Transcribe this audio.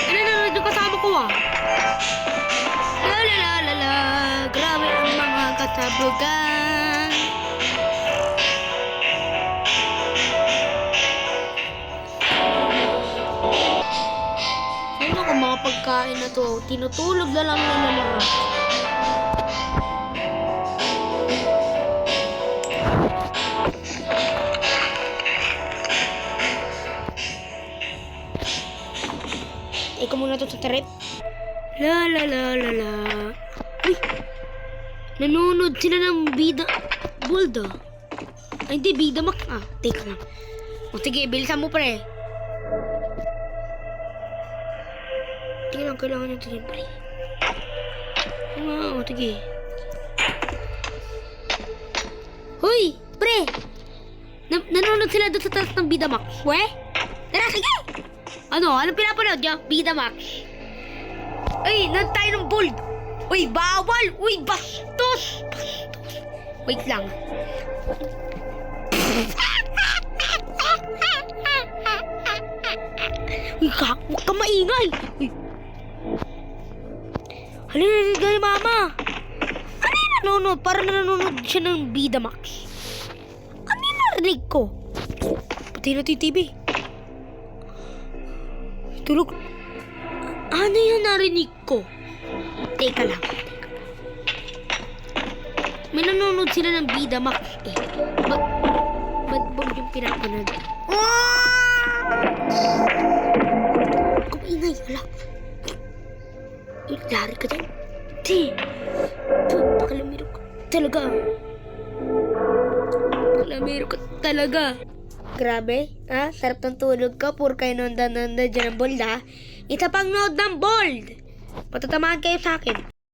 Ano na yung kasama ko ah? La la la la la. Grabe ang mga kasabugan. Ano kung mga pagkain na to? Tinutulog na lang nila lahat. Ikaw muna to sa trip. La la la la la. Uy! Nanonood sila ng bida. Bold ah. Ay hindi, bida mak. Ah, teka lang. O sige, bilisan mo pre. Kailangan nyo tingin pre. O sige. Hoy! Pre! Nanonood sila doon sa taas ng bida mak. We? Tara, sige! Ano? Anong pinapanood nyo? Bida Max. Ay, nan tayo ng bold. Uy, bawal. Uy, bastos. Bastos. Wait lang. Uy, huwag ka maingay. Uy. Halina kay mama. Ano yung nanonood? Parang nanonood siya ng Bida Max. Ano yung narinig ko? Pati na TV. Tulog. Ano yung narinig ko? Teka lang. May nanonood sila ng Bida Max eh. Bad bomb yung pinapanood. Kumingay, wala. Lari ka dyan. Pakalamiro ka talaga. Pakalamiro ka talaga. Grabe, ha? Sarap ng tulog ka. Puro kayo nanda dyan ng bold, ha? Isa pang nood ng bold. Patatamaan kayo sa akin.